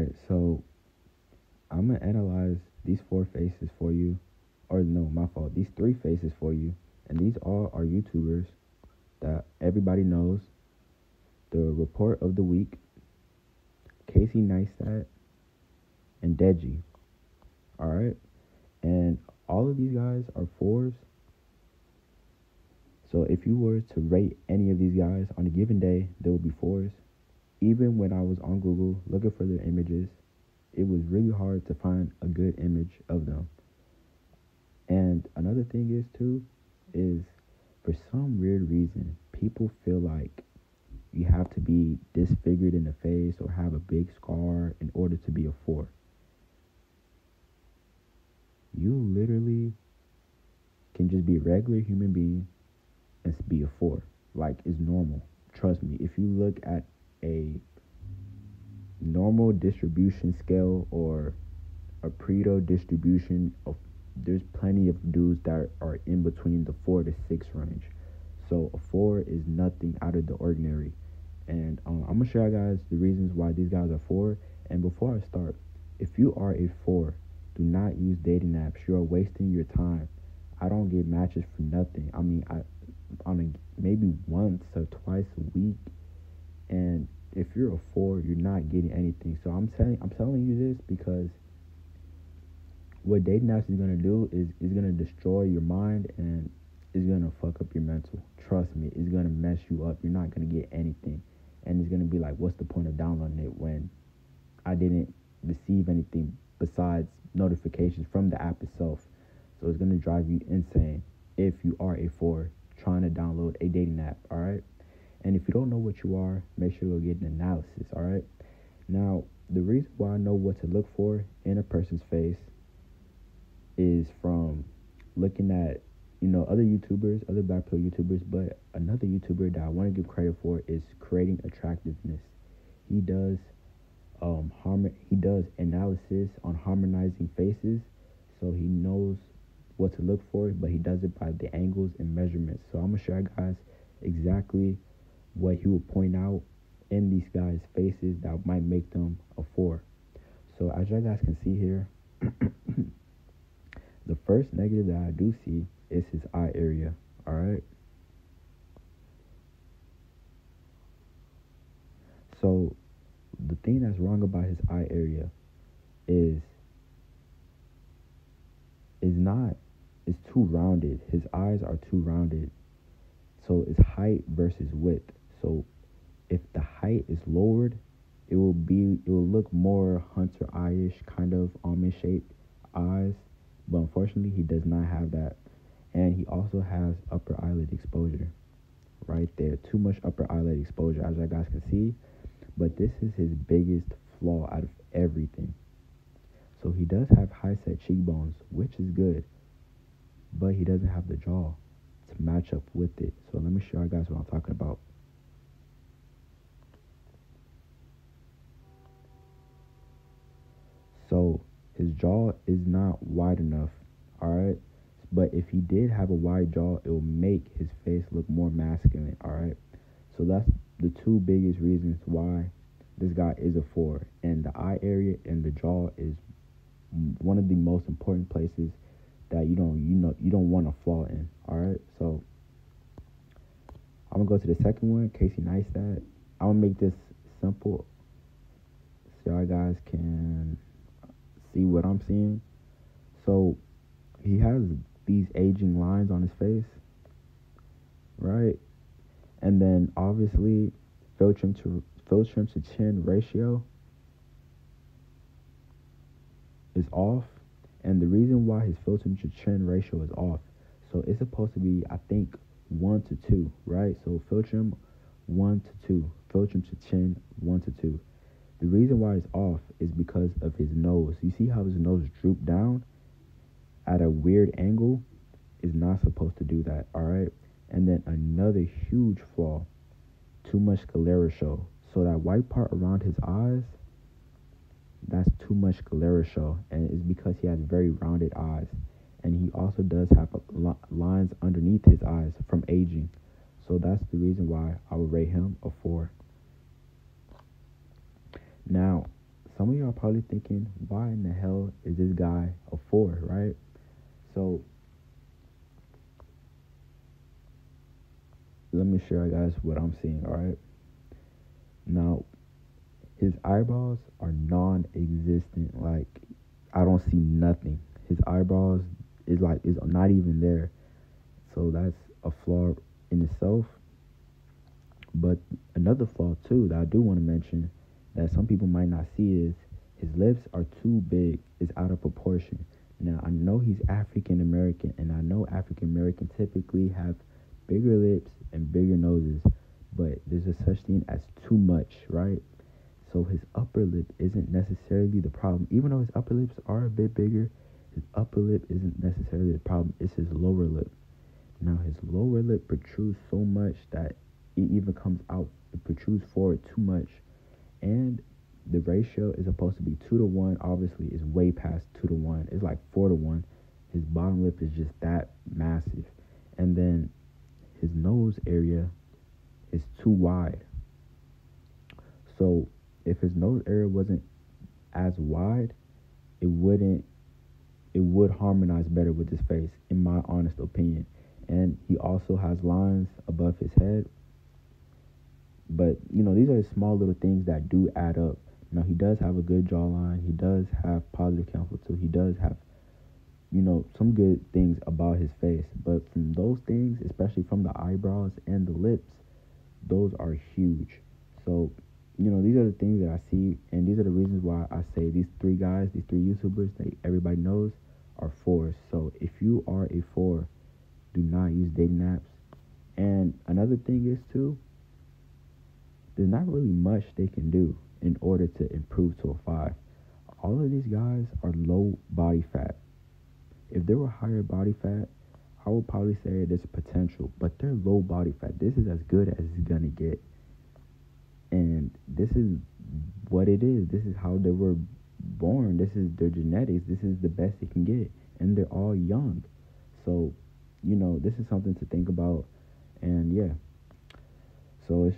right, so I'm gonna analyze these four faces for you, or no, my fault. These three faces for you, and these all are YouTubers that everybody knows. The report of the week, Casey Neistat, and Deji. All right, and all of these guys are fours. So if you were to rate any of these guys on a given day, they would be fours. Even when I was on Google looking for their images, it was really hard to find a good image of them. And another thing is too, is for some weird reason, people feel like you have to be disfigured in the face or have a big scar in order to be a four. You literally can just be a regular human being and be a four. Like, it's normal. Trust me, if you look at a normal distribution scale or a Pareto distribution of, there's plenty of dudes that are in between the 4 to 6 range. So a 4 is nothing out of the ordinary. And I'm gonna show you guys the reasons why these guys are 4. And before I start, if you are a 4, do not use dating apps. You are wasting your time. I don't get matches for nothing. I mean, maybe once or twice a week, and if you're a 4, you're not getting anything. So I'm telling you this because what dating apps is gonna do is gonna destroy your mind and is gonna fuck up your mental. Trust me, it's gonna mess you up. You're not gonna get anything, and it's gonna be like, what's the point of downloading it when I didn't receive anything besides notifications from the app itself? So it's gonna drive you insane if you are a 4 trying to download a dating app. All right. And if you don't know what you are, make sure you get an analysis, all right? Now, the reason why I know what to look for in a person's face is from looking at, other YouTubers, other black pill YouTubers, but another YouTuber that I want to give credit for is creating attractiveness. He does he does analysis on harmonizing faces, so he knows what to look for, but he does it by the angles and measurements. So I'm going to show you guys exactly what he will point out in these guys' faces that might make them a 4. So as you guys can see here, the first negative that I do see is his eye area. All right. So the thing that's wrong about his eye area is it's too rounded. His eyes are too rounded. So it's height versus width. So if the height is lowered, it will look more hunter eye-ish, kind of almond shaped eyes. But unfortunately, he does not have that. And he also has upper eyelid exposure right there. Too much upper eyelid exposure, as you guys can see. But this is his biggest flaw out of everything. So he does have high set cheekbones, which is good. But he doesn't have the jaw to match up with it. So let me show you guys what I'm talking about. So his jaw is not wide enough, all right? But if he did have a wide jaw, it will make his face look more masculine, all right? So that's the two biggest reasons why this guy is a 4. And the eye area and the jaw is one of the most important places that you don't want to flaw in, all right? So I'm gonna go to the second one, Casey Neistat. I'm gonna make this simple so y'all guys can see what I'm seeing. So he has these aging lines on his face, right? And then obviously fill trim to chin ratio is off. And the reason why his fill trim to chin ratio is off, so it's supposed to be, I think, 1 to 2, right? So fill trim 1 to 2, fill trim to chin 1 to 2. The reason why it's off is because of his nose. You see how his nose drooped down at a weird angle? Is not supposed to do that, all right? And then another huge flaw, too much sclerotia. So that white part around his eyes, that's too much sclerotia, and it's because he has very rounded eyes. And he also does have lines underneath his eyes from aging. So that's the reason why I would rate him a 4. Now, some of y'all probably thinking, why in the hell is this guy a 4, right? So let me show you guys what I'm seeing, all right? Now, his eyebrows are non-existent. Like, I don't see nothing. His eyebrows is not even there. So that's a flaw in itself. But another flaw too that I do want to mention that some people might not see is his lips are too big. It's out of proportion. Now I know he's African American, and I know African American typically have bigger lips and bigger noses, but there's a such thing as too much, right? So his upper lip isn't necessarily the problem. Even though his upper lips are a bit bigger, his upper lip isn't necessarily the problem. It's his lower lip. Now his lower lip protrudes so much that it even comes out. It protrudes forward too much, and the ratio is supposed to be 2 to 1. Obviously, it's way past 2 to 1. It's like 4 to 1. His bottom lip is just that massive, and then his nose area is too wide. So if his nose area wasn't as wide, it wouldn't it would harmonize better with his face, in my honest opinion. And he also has lines above his head. But, these are small little things that do add up. Now, he does have a good jawline. He does have positive counsel, too. He does have, some good things about his face. But from those things, especially from the eyebrows and the lips, those are huge. So, these are the things that I see. And these are the reasons why I say these three guys, these three YouTubers that everybody knows are 4s. So if you are a 4, do not use dating apps. And another thing is, too, there's not really much they can do in order to improve to a 5. All of these guys are low body fat. If they were higher body fat, I would probably say there's potential, but they're low body fat. This is as good as it's gonna get. And this is what it is. This is how they were born. This is their genetics. This is the best they can get. And they're all young. So, this is something to think about. And yeah. So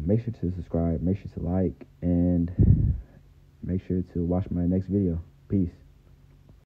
make sure to subscribe, make sure to like, and make sure to watch my next video. Peace.